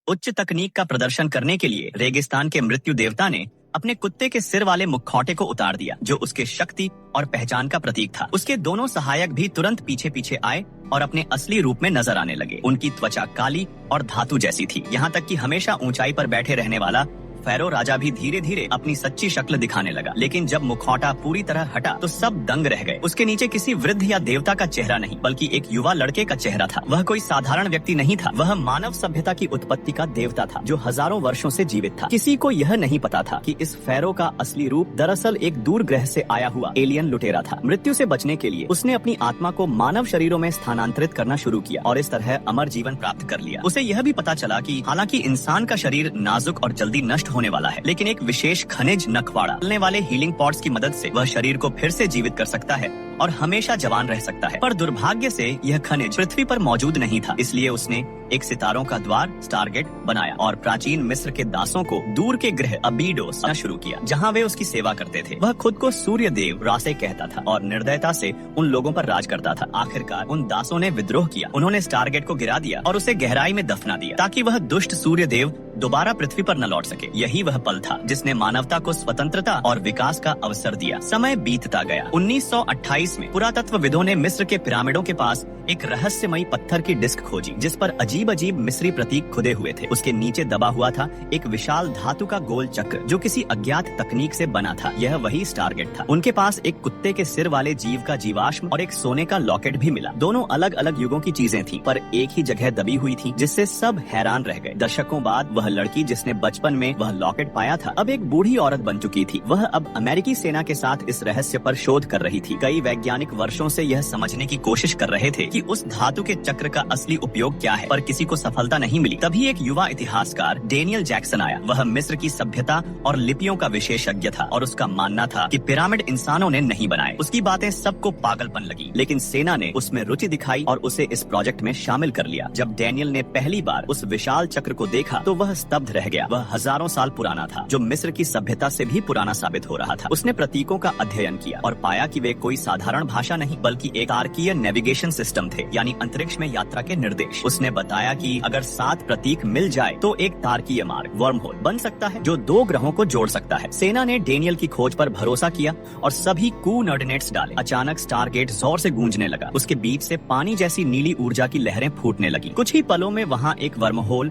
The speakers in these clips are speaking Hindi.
उच्च तकनीक का प्रदर्शन करने के लिए रेगिस्तान के मृत्यु देवता ने अपने कुत्ते के सिर वाले मुखौटे को उतार दिया, जो उसके शक्ति और पहचान का प्रतीक था। उसके दोनों सहायक भी तुरंत पीछे पीछे आए और अपने असली रूप में नजर आने लगे। उनकी त्वचा काली और धातु जैसी थी, यहाँ तक कि हमेशा ऊंचाई पर बैठे रहने वाला फैरो राजा भी धीरे धीरे अपनी सच्ची शक्ल दिखाने लगा। लेकिन जब मुखौटा पूरी तरह हटा तो सब दंग रह गए। उसके नीचे किसी वृद्ध या देवता का चेहरा नहीं, बल्कि एक युवा लड़के का चेहरा था। वह कोई साधारण व्यक्ति नहीं था, वह मानव सभ्यता की उत्पत्ति का देवता था, जो हजारों वर्षों से जीवित था। किसी को यह नहीं पता था कि इस फैरो का असली रूप दरअसल एक दूर ग्रह से आया हुआ एलियन लुटेरा था। मृत्यु से बचने के लिए उसने अपनी आत्मा को मानव शरीरों में स्थानांतरित करना शुरू किया और इस तरह अमर जीवन प्राप्त कर लिया। उसे यह भी पता चला कि हालांकि इंसान का शरीर नाजुक और जल्दी नष्ट होने वाला है, लेकिन एक विशेष खनिज नखवाड़ा चलने वाले हीलिंग पॉट्स की मदद से वह शरीर को फिर से जीवित कर सकता है और हमेशा जवान रह सकता है। पर दुर्भाग्य से यह खनिज पृथ्वी पर मौजूद नहीं था, इसलिए उसने एक सितारों का द्वार स्टारगेट बनाया और प्राचीन मिस्र के दासों को दूर के ग्रह अबीडोस शुरू किया, जहां वे उसकी सेवा करते थे। वह खुद को सूर्य देव रासे कहता था और निर्दयता से उन लोगों पर राज करता था। आखिरकार उन दासों ने विद्रोह किया, उन्होंने स्टारगेट को गिरा दिया और उसे गहराई में दफना दिया, ताकि वह दुष्ट सूर्य देव दोबारा पृथ्वी पर न लौट सके। यही वह पल था जिसने मानवता को स्वतंत्रता और विकास का अवसर दिया। समय बीतता गया। 1928 में पुरातत्वविदों ने मिस्र के पिरामिडों के पास एक रहस्यमयी पत्थर की डिस्क खोजी, जिस पर अजीब अजीब मिस्री प्रतीक खुदे हुए थे। उसके नीचे दबा हुआ था एक विशाल धातु का गोल चक्र, जो किसी अज्ञात तकनीक से बना था। यह वही स्टारगेट था। उनके पास एक कुत्ते के सिर वाले जीव का जीवाश्म और एक सोने का लॉकेट भी मिला। दोनों अलग अलग युगों की चीजें थी, पर एक ही जगह दबी हुई थी, जिससे सब हैरान रह गए। दशकों बाद वह लड़की जिसने बचपन में वह लॉकेट पाया था, अब एक बूढ़ी औरत बन चुकी थी। वह अब अमेरिकी सेना के साथ इस रहस्य पर शोध कर रही थी। कई वैज्ञानिक वर्षों से यह समझने की कोशिश कर रहे थे कि उस धातु के चक्र का असली उपयोग क्या है, पर किसी को सफलता नहीं मिली। तभी एक युवा इतिहासकार डेनियल जैक्सन आया। वह मिस्र की सभ्यता और लिपियों का विशेषज्ञ था और उसका मानना था कि पिरामिड इंसानों ने नहीं बनाए। उसकी बातें सबको पागलपन लगी, लेकिन सेना ने उसमें रुचि दिखाई और उसे इस प्रोजेक्ट में शामिल कर लिया। जब डेनियल ने पहली बार उस विशाल चक्र को देखा तो वह स्तब्ध रह गया। वह हजारों साल पुराना था, जो मिस्र की सभ्यता से भी पुराना साबित हो रहा था। उसने प्रतीकों का अध्ययन किया और पाया कि वे कोई साधारण भाषा नहीं, बल्कि एक तारकीय नेविगेशन सिस्टम थे, यानी अंतरिक्ष में यात्रा के निर्देश। उसने बताया कि अगर 7 प्रतीक मिल जाए तो एक तारकीय मार्ग वर्म होल बन सकता है, जो 2 ग्रहों को जोड़ सकता है। सेना ने डेनियल की खोज पर भरोसा किया और सभी कोऑर्डिनेट्स डाले। अचानक स्टारगेट जोर से गूंजने लगा। उसके बीच से पानी जैसी नीली ऊर्जा की लहरें फूटने लगी। कुछ ही पलों में वहाँ एक वर्म होल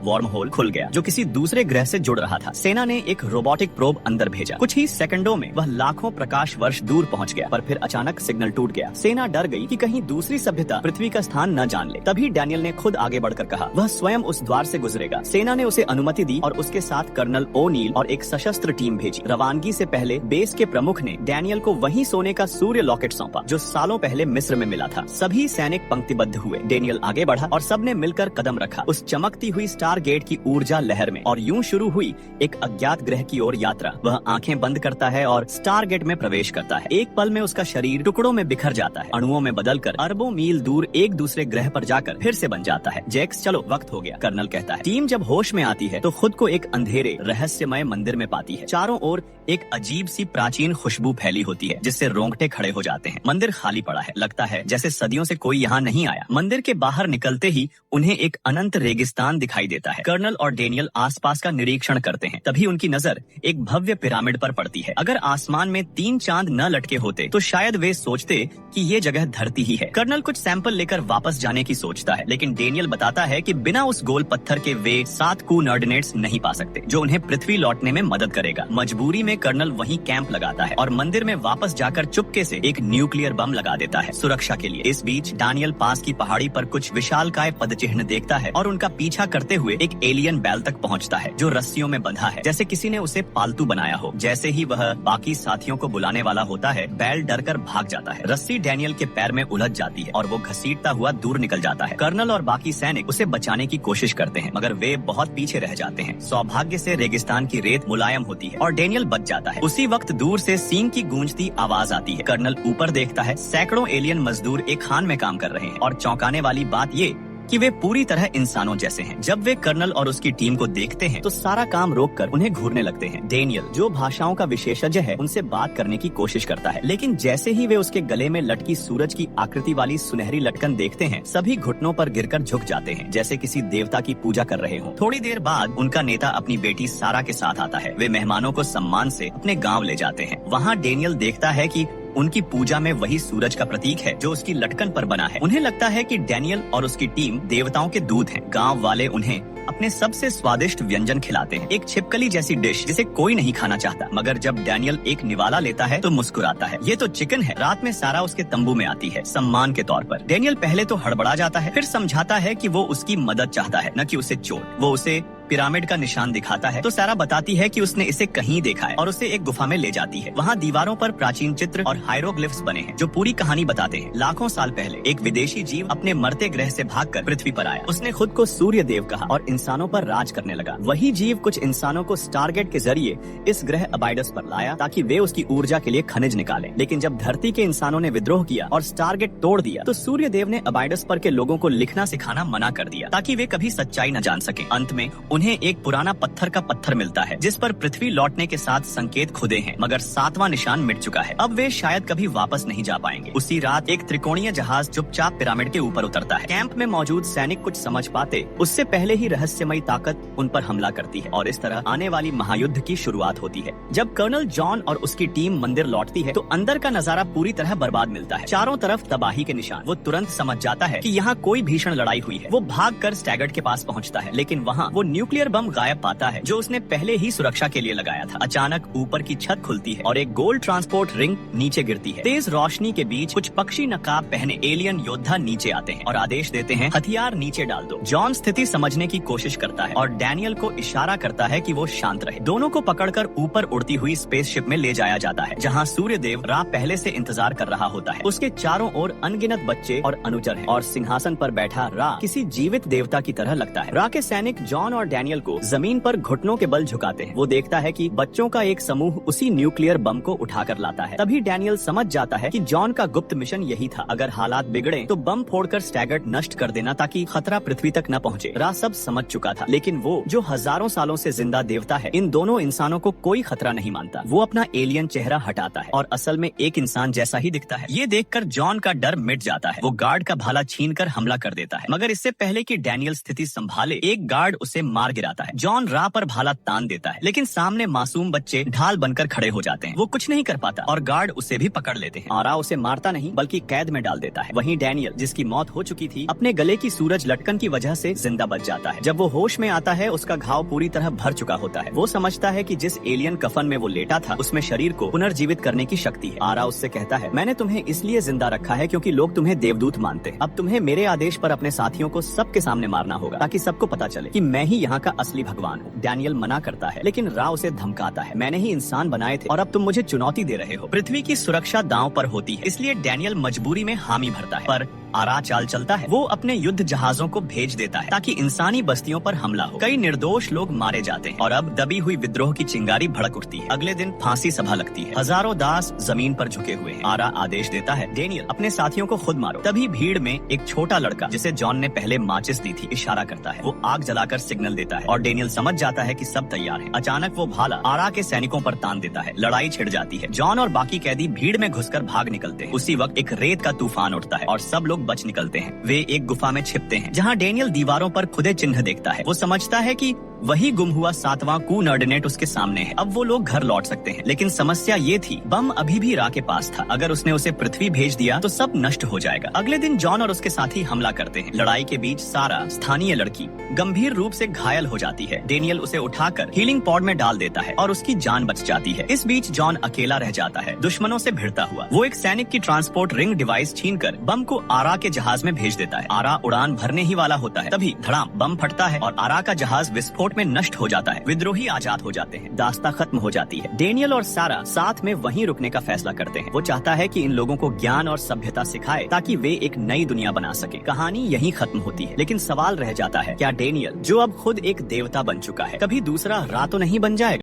खुल गया, जो किसी दूसरे ग्रह से जुड़ रहा था। सेना ने एक रोबोटिक प्रोब अंदर भेजा। कुछ ही सेकंडों में वह लाखों प्रकाश वर्ष दूर पहुंच गया, पर फिर अचानक सिग्नल टूट गया। सेना डर गई कि कहीं दूसरी सभ्यता पृथ्वी का स्थान न जान ले। तभी डैनियल ने खुद आगे बढ़कर कहा वह स्वयं उस द्वार से गुजरेगा। सेना ने उसे अनुमति दी और उसके साथ कर्नल ओनील और एक सशस्त्र टीम भेजी। रवानगी से पहले बेस के प्रमुख ने डैनियल को वही सोने का सूर्य लॉकेट सौंपा, जो सालों पहले मिस्र में मिला था। सभी सैनिक पंक्तिबद्ध हुए। डैनियल आगे बढ़ा और सबने मिलकर कदम रखा उस चमकती हुई स्टार गेट की ऊर्जा लहर में, और यूं शुरू हुई एक अज्ञात ग्रह की ओर यात्रा। वह आंखें बंद करता है और स्टार गेट में प्रवेश करता है। एक पल में उसका शरीर टुकड़ों में बिखर जाता है, अणुओं में बदलकर अरबों मील दूर एक दूसरे ग्रह पर जाकर फिर से बन जाता है। जैक्स, चलो वक्त हो गया, कर्नल कहता है। टीम जब होश में आती है तो खुद को एक अंधेरे रहस्यमय मंदिर में पाती है। चारों ओर एक अजीब सी प्राचीन खुशबू फैली होती है, जिससे रोंगटे खड़े हो जाते हैं। मंदिर खाली पड़ा है, लगता है जैसे सदियों से कोई यहाँ नहीं आया। मंदिर के बाहर निकलते ही उन्हें एक अनंत रेगिस्तान दिखाई देता है। कर्नल और डेनियल आसपास का निरीक्षण करते हैं। तभी उनकी नजर एक भव्य पिरामिड पर पड़ती है। अगर आसमान में 3 चांद न लटके होते तो शायद वे सोचते कि ये जगह धरती ही है। कर्नल कुछ सैंपल लेकर वापस जाने की सोचता है, लेकिन डेनियल बताता है कि बिना उस गोल पत्थर के वे 7 कोऑर्डिनेट्स नहीं पा सकते, जो उन्हें पृथ्वी लौटने में मदद करेगा। मजबूरी में कर्नल वहीं कैंप लगाता है और मंदिर में वापस जाकर चुपके से एक न्यूक्लियर बम लगा देता है, सुरक्षा के लिए। इस बीच डैनियल पास की पहाड़ी पर कुछ विशालकाय पदचिह्न देखता है और उनका पीछा करते हुए एक एलियन बैल तक पहुंचता है, जो रस्सियों में बंधा है, जैसे किसी ने उसे पालतू बनाया हो। जैसे ही वह बाकी साथियों को बुलाने वाला होता है, बैल डरकर भाग जाता है। रस्सी डैनियल के पैर में उलझ जाती है और वो घसीटता हुआ दूर निकल जाता है। कर्नल और बाकी सैनिक उसे बचाने की कोशिश करते हैं, मगर वे बहुत पीछे रह जाते हैं। सौभाग्य से रेगिस्तान की रेत मुलायम होती है और डैनियल बच जाता है। उसी वक्त दूर से सींग की गूंजती आवाज आती है। कर्नल ऊपर देखता है, सैकड़ों एलियन मजदूर एक खान में काम कर रहे हैं, और चौंकाने वाली बात ये कि वे पूरी तरह इंसानों जैसे हैं। जब वे कर्नल और उसकी टीम को देखते हैं तो सारा काम रोककर उन्हें घूरने लगते हैं। डेनियल, जो भाषाओं का विशेषज्ञ है, उनसे बात करने की कोशिश करता है, लेकिन जैसे ही वे उसके गले में लटकी सूरज की आकृति वाली सुनहरी लटकन देखते हैं, सभी घुटनों पर गिरकर झुक जाते हैं, जैसे किसी देवता की पूजा कर रहे हों। थोड़ी देर बाद उनका नेता अपनी बेटी सारा के साथ आता है। वे मेहमानों को सम्मान से अपने गाँव ले जाते हैं। वहाँ डेनियल देखता है कि उनकी पूजा में वही सूरज का प्रतीक है जो उसकी लटकन पर बना है। उन्हें लगता है कि डेनियल और उसकी टीम देवताओं के दूत हैं। गांव वाले उन्हें अपने सबसे स्वादिष्ट व्यंजन खिलाते हैं, एक छिपकली जैसी डिश जिसे कोई नहीं खाना चाहता, मगर जब डेनियल एक निवाला लेता है तो मुस्कुराता है। ये तो चिकन है। रात में सारा उसके तंबू में आती है सम्मान के तौर पर। डेनियल पहले तो हड़बड़ा जाता है, फिर समझाता है कि वो उसकी मदद चाहता है, न कि उसे चोट। वो उसे पिरामिड का निशान दिखाता है तो सारा बताती है कि उसने इसे कहीं देखा है और उसे एक गुफा में ले जाती है। वहाँ दीवारों पर प्राचीन चित्र और हायरोग्लिफ्स बने हैं जो पूरी कहानी बताते हैं। लाखों साल पहले एक विदेशी जीव अपने मरते ग्रह से भागकर पृथ्वी पर आया। उसने खुद को सूर्य देव कहा और इंसानों पर राज करने लगा। वही जीव कुछ इंसानों को स्टारगेट के जरिए इस ग्रह अबाइडस पर लाया ताकि वे उसकी ऊर्जा के लिए खनिज निकालें। लेकिन जब धरती के इंसानों ने विद्रोह किया और स्टारगेट तोड़ दिया तो सूर्य देव ने अबाइडस पर के लोगों को लिखना सिखाना मना कर दिया ताकि वे कभी सच्चाई न जान सके। अंत में उन्हें एक पुराना पत्थर का पत्थर मिलता है जिस पर पृथ्वी लौटने के साथ संकेत खुदे हैं, मगर 7वां निशान मिट चुका है। अब वे शायद कभी वापस नहीं जा पाएंगे। उसी रात एक त्रिकोणीय जहाज चुपचाप पिरामिड के ऊपर उतरता है। कैंप में मौजूद सैनिक कुछ समझ पाते उससे पहले ही रहस्यमयी ताकत उन पर हमला करती है और इस तरह आने वाली महायुद्ध की शुरुआत होती है। जब कर्नल जॉन और उसकी टीम मंदिर लौटती है तो अंदर का नजारा पूरी तरह बर्बाद मिलता है। चारों तरफ तबाही के निशान। वो तुरंत समझ जाता है कि यहाँ कोई भीषण लड़ाई हुई है। वो भागकर स्टैगर्ड के पास पहुँचता है, लेकिन वहाँ वो न्यूक्लियर बम गायब पाता है जो उसने पहले ही सुरक्षा के लिए लगाया था। अचानक ऊपर की छत खुलती है और एक गोल्ड ट्रांसपोर्ट रिंग नीचे गिरती है। तेज रोशनी के बीच कुछ पक्षी नकाब पहने एलियन योद्धा नीचे आते हैं और आदेश देते हैं, हथियार नीचे डाल दो। जॉन स्थिति समझने की कोशिश करता है और डैनियल को इशारा करता है कि वो शांत रहे। दोनों को पकड़कर ऊपर उड़ती हुई स्पेसशिप में ले जाया जाता है जहाँ सूर्यदेव रा पहले से इंतजार कर रहा होता है। उसके चारों ओर अनगिनत बच्चे और अनुचर हैं और सिंहासन पर बैठा रा किसी जीवित देवता की तरह लगता है। रा के सैनिक जॉन और डैनियल को जमीन पर घुटनों के बल झुकाते हैं। वो देखता है कि बच्चों का एक समूह उसी न्यूक्लियर बम को उठाकर लाता है। तभी डैनियल समझ जाता है कि जॉन का गुप्त मिशन यही था, अगर हालात बिगड़े तो बम फोड़कर स्टैगर्ड नष्ट कर देना ताकि खतरा पृथ्वी तक न पहुंचे। रा सब समझ चुका था, लेकिन वो जो हजारों सालों से जिंदा देवता है, इन दोनों इंसानों को कोई खतरा नहीं मानता। वो अपना एलियन चेहरा हटाता है और असल में एक इंसान जैसा ही दिखता है। ये देखकर जॉन का डर मिट जाता है। वो गार्ड का भाला छीनकर हमला कर देता है, मगर इससे पहले कि डैनियल स्थिति संभाले एक गार्ड उसे मार गिराता है। जॉन रा पर भाला तान देता है, लेकिन सामने मासूम बच्चे ढाल बनकर खड़े हो जाते हैं। वो कुछ नहीं कर पाता और गार्ड उसे भी पकड़ लेते हैं। आरा उसे मारता नहीं बल्कि कैद में डाल देता है। वहीं डैनियल, जिसकी मौत हो चुकी थी, अपने गले की सूरज लटकन की वजह से जिंदा बच जाता है। जब वो होश में आता है उसका घाव पूरी तरह भर चुका होता है। वो समझता है कि जिस एलियन कफन में वो लेटा था उसमें शरीर को पुनर्जीवित करने की शक्ति है। आरा उससे कहता है, मैंने तुम्हें इसलिए जिंदा रखा है क्योंकि लोग तुम्हें देवदूत मानते हैं। अब तुम्हें मेरे आदेश पर अपने साथियों को सबके सामने मारना होगा ताकि सबको पता चले कि मैं ही यहाँ का असली भगवान हूँ। डैनियल मना करता है, लेकिन रा उसे धमकाता है, मैंने ही इंसान बनाए थे और अब तुम मुझे चुनौती दे रहे हो। पृथ्वी की सुरक्षा दांव पर होती है, इसलिए डैनियल मजबूरी में हामी भरता है। पर आरा चाल चलता है। वो अपने युद्ध जहाजों को भेज देता है ताकि इंसानी बस्तियों पर हमला हो। कई निर्दोष लोग मारे जाते हैं और अब दबी हुई विद्रोह की चिंगारी भड़क उठती है। अगले दिन फांसी सभा लगती है। हजारों दास जमीन पर झुके हुए हैं। आरा आदेश देता है, डेनियल अपने साथियों को खुद मारो। तभी भीड़ में एक छोटा लड़का, जिसे जॉन ने पहले माचिस दी थी, इशारा करता है। वो आग जलाकर सिग्नल देता है और डेनियल समझ जाता है कि सब तैयार हैं। अचानक वो भाला आरा के सैनिकों पर तान देता है। लड़ाई छिड़ जाती है। जॉन और बाकी कैदी भीड़ में घुसकर भाग निकलते हैं। उसी वक्त एक रेत का तूफान उठता है और सब लोग बच निकलते हैं। वे एक गुफा में छिपते हैं जहाँ डेनियल दीवारों पर खुदे चिन्ह देखता है। वो समझता है कि वही गुम हुआ 7वां कूनर्डिनेट उसके सामने है। अब वो लोग घर लौट सकते हैं, लेकिन समस्या ये थी, बम अभी भी रा के पास था। अगर उसने उसे पृथ्वी भेज दिया तो सब नष्ट हो जाएगा। अगले दिन जॉन और उसके साथी हमला करते हैं। लड़ाई के बीच सारा, स्थानीय लड़की, गंभीर रूप से घायल हो जाती है। डेनियल उसे उठाकर हीलिंग पॉड में डाल देता है और उसकी जान बच जाती है। इस बीच जॉन अकेला रह जाता है, दुश्मनों से भिड़ता हुआ। वो एक सैनिक की ट्रांसपोर्ट रिंग डिवाइस छीनकर बम को आरा के जहाज में भेज देता है। आरा उड़ान भरने ही वाला होता है, तभी धड़ाम, बम फटता है और आरा का जहाज विस्फोट में नष्ट हो जाता है। विद्रोही आजाद हो जाते हैं। दास्ता खत्म हो जाती है। डेनियल और सारा साथ में वहीं रुकने का फैसला करते हैं। वो चाहता है कि इन लोगों को ज्ञान और सभ्यता सिखाए ताकि वे एक नई दुनिया बना सके। कहानी यहीं खत्म होती है, लेकिन सवाल रह जाता है, क्या डेनियल, जो अब खुद एक देवता बन चुका है, कभी दूसरा रा तो नहीं बन जाएगा?